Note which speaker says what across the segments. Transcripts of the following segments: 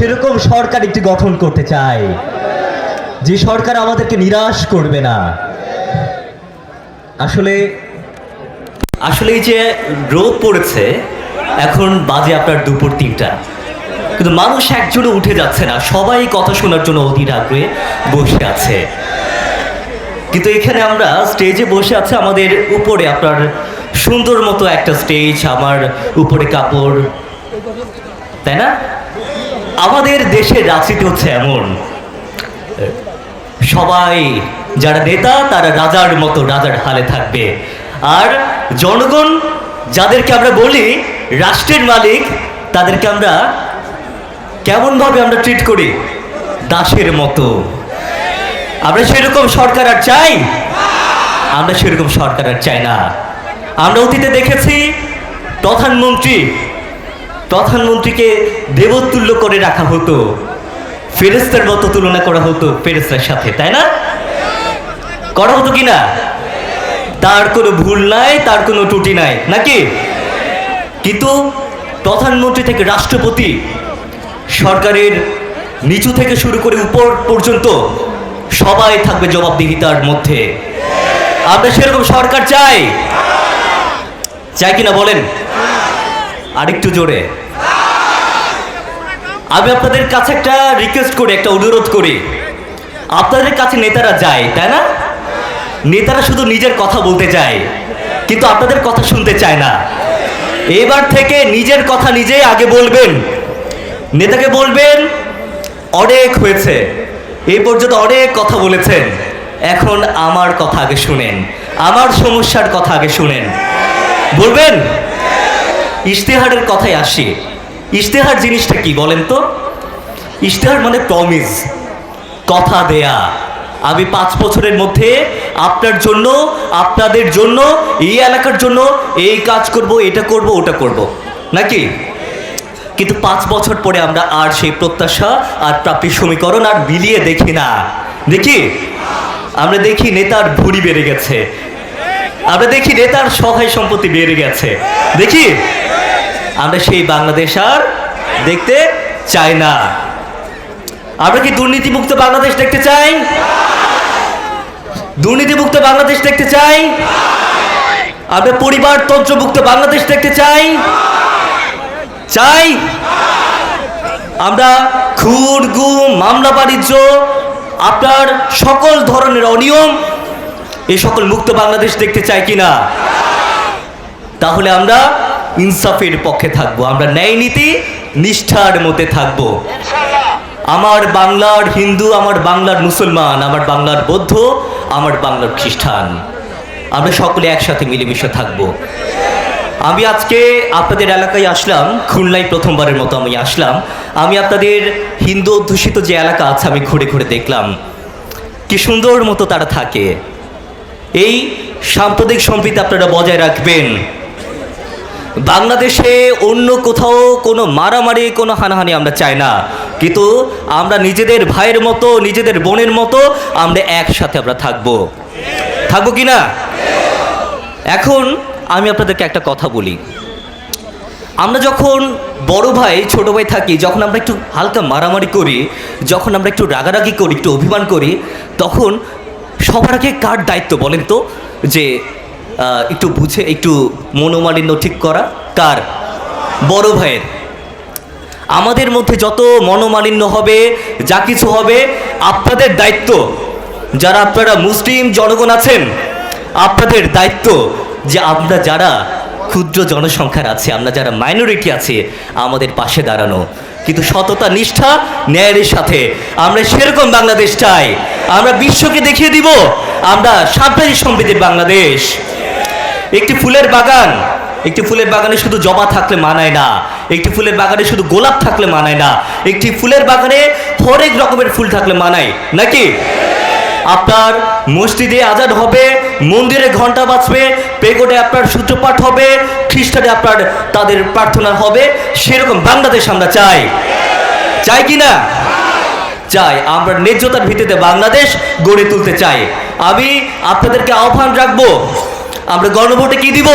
Speaker 1: সেরকম সরকার একটি গঠন করতে চাই, যে সরকার আমাদেরকে নিরাশ করবে না। আসলে আসলে এই যে রোদ পড়েছে, এখন বাজে আপনার দুপুর 3টা, কিন্তু মানুষ একজনও উঠে যাচ্ছে না, সবাই কথা শোনার জন্য অধীর আগ্রহে বসে আছে। কিন্তু এখানে আমরা স্টেজে বসে আছে, আমাদের উপরে আপনার সুন্দর মতো একটা স্টেজ, আমার উপরে কাপড়, তাই না? আমাদের দেশের রাজনীতি হচ্ছে এমন, সবাই যারা নেতা তারা রাজার মতো রাজার হালে থাকবে, আর জনগণ যাদেরকে আমরা বলি রাষ্ট্রের মালিক, তাদেরকে আমরা কেমনভাবে আমরা ট্রিট করি, দাসের মতো। আমরা সেরকম সরকার আর চাই? আমরা সেরকম সরকার আর চাই না। আমরা অতীতে দেখেছি প্রধানমন্ত্রীকে দেবতুল্য করে রাখা হতো, ফেরেশতার মতো তুলনা করা হতো ফেরেশতার সাথে, তাই না? করা হতো কিনা? তার কোনো ভুল নাই, তার কোনো ত্রুটি নাই, নাকি? কিন্তু প্রধানমন্ত্রী থেকে রাষ্ট্রপতি, সরকারের নিচু থেকে শুরু করে উপর পর্যন্ত সবাই থাকবে জবাবদিহিতার মধ্যে। আমরা সেরকম সরকার চাই? চাই কিনা বলেন আরেকটু জোরে। আমি আপনাদের কাছে একটা রিকোয়েস্ট করি, একটা অনুরোধ করি। আপনাদের কাছে নেতারা যায়, তাই না? নেতারা শুধু নিজের কথা বলতে চায়, কিন্তু আপনাদের কথা শুনতে চায় না। এবার থেকে নিজের কথা নিজেই আগে বলবেন। নেতাকে বলবেন, অনেক হয়েছে, এই পর্যন্ত অনেক কথা বলেছেন, এখন আমার কথা আগে শুনেন, আমার সমস্যার কথা আগে শুনেন, বলবেন। ইশতেহারের কথায় আসি। ইশতেহার জিনিসটা কি বলেন তো? ইশতেহার মানে প্রমিস, কথা দেয়া। আমি 5 বছরের মধ্যে আপনার জন্য, আপনাদের জন্য, এই এলাকার জন্য এই কাজ করব, এটা করব, ওটা করব, নাকি? কিন্তু 5 বছর পরে আমরা আর সেই প্রত্যাশা আর প্রাপ্তির সমীকরণ আর মিলিয়ে দেখি না। দেখি? আমরা দেখি নেতার ভুঁড়ি বেড়ে গেছে, আমরা দেখি নেতার সহায় সম্পত্তি বেড়ে গেছে, দেখি? আমরা সেই বাংলাদেশ আর দেখতে চাই না। আমরা কি দুর্নীতিমুক্ত বাংলাদেশ দেখতে চাই? দুর্নীতিমুক্ত বাংলাদেশ দেখতে চাই? আমরা পরিবারতন্ত্রমুক্ত বাংলাদেশ দেখতে চাই? চাই? আমরা খুন, গুম, মামলা বাণিজ্য, আপনার সকল ধরনের অনিয়ম, এই সকল মুক্ত বাংলাদেশ দেখতে চাই কিনা? তাহলে আমরা ইনসাফের পক্ষে থাকবো, আমরা ন্যায় নীতি নিষ্ঠার মধ্যে থাকবো। আমার বাংলার হিন্দু, আমার বাংলার মুসলমান, আমার বাংলার বৌদ্ধ, আমার বাংলার খ্রিস্টান, আমরা সকলে একসাথে মিলেমিশে থাকবো। আমি আজকে আপনাদের এলাকায় আসলাম, খুলনায় প্রথমবারের মতো আমি আসলাম। আমি আপনাদের হিন্দু অধ্যুষিত যে এলাকা আছে, আমি ঘুরে ঘুরে দেখলাম কি সুন্দর মতো তারা থাকে। এই সাম্প্রদায়িক সম্প্রীতি আপনারা বজায় রাখবেন। বাংলাদেশে অন্য কোথাও কোনো মারামারি, কোনো হানাহানি আমরা চাই না, কিন্তু আমরা নিজেদের ভাইয়ের মতো, নিজেদের বোনের মতো আমরা একসাথে আমরা থাকবো কিনা? এখন আমি আপনাদেরকে একটা কথা বলি। আমরা যখন বড় ভাই ছোট ভাই থাকি, যখন আমরা একটু হালকা মারামারি করি, যখন আমরা একটু রাগারাগি করি, একটু অভিমান করি, তখন সবার আগে কার দায়িত্ব বলেন তো? যে একটু বুঝে, একটু মনোমালিন্য ঠিক করা কার? বড় ভাইয়ের। আমাদের মধ্যে যত মনোমালিন্য হবে, যা কিছু হবে, আপনাদের দায়িত্ব, যারা আপনারা মুসলিম জনগণ আছেন, আপনাদের দায়িত্ব যে আমরা যারা ক্ষুদ্র জনসংখ্যার আছে, আমরা যারা মাইনরিটি আছে, আমাদের পাশে দাঁড়ানো, কিন্তু সততা, নিষ্ঠা, ন্যায়ের সাথে। আমরা সেরকম বাংলাদেশ চাই। আমরা বিশ্বকে দেখিয়ে দিব আমরা সাম্প্রদায়িক সম্প্রীতির বাংলাদেশ। একটি ফুলের বাগানে শুধু জবা থাকলে মানায় না, একটি ফুলের বাগানে শুধু গোলাপ থাকলে মানায় না, একটি ফুলের বাগানে হরেক রকমের ফুল থাকলে মানায়, নাকি? আপনার মসজিদে আজান হবে, মন্দিরে ঘন্টা বাজবে, পেগোডে আপনার সূত্রপাঠ হবে, খ্রিস্টানে আপনার তাদের প্রার্থনা হবে। সেরকম বাংলাদেশ আমরা চাই, চাই কি না? চাই। আমরা ন্যায্যতার ভিত্তিতে বাংলাদেশ গড়ে তুলতে চাই। আমি আপনাদেরকে আহ্বান রাখবো, আমরা গণভোটে কি দিব?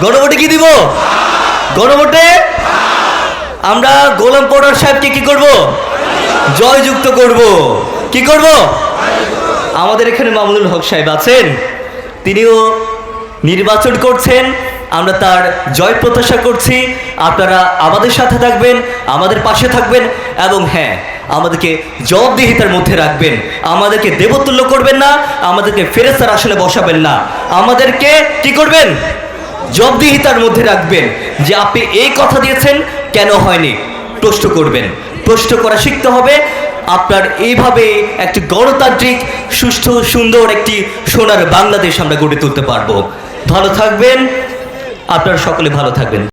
Speaker 1: গণভোটে কি দিব? গণভোটে আমরা গোলাম পরোয়ার সাহেবকে কি করব? জয়যুক্ত করব। কি করব? আমাদের এখানে মামুনুল হক সাহেব আছেন, তিনিও নির্বাচন করছেন, আমরা তার জয় প্রত্যাশা করছি। আপনারা আমাদের সাথে থাকবেন, আমাদের পাশে থাকবেন, এবং হ্যাঁ, আমাদেরকে জবাবদিহিতার মধ্যে রাখবেন। আমাদেরকে দেবতুল্য করবেন না, আমাদেরকে ফেরেশতার আসলে বসাবেন না, আমাদেরকে কি করবেন? জবাবদিহিতার মধ্যে রাখবেন যে আপনি এই কথা দিয়েছেন, কেন হয়নি? প্রশ্ন করবেন, প্রশ্ন করা শিখতে হবে। আপনার এইভাবে একটি গণতান্ত্রিক সুষ্ঠু সুন্দর একটি সোনার বাংলাদেশ আমরা গড়ে তুলতে পারবো। ভালো থাকবেন, আপনারা সকলে ভালো থাকবেন।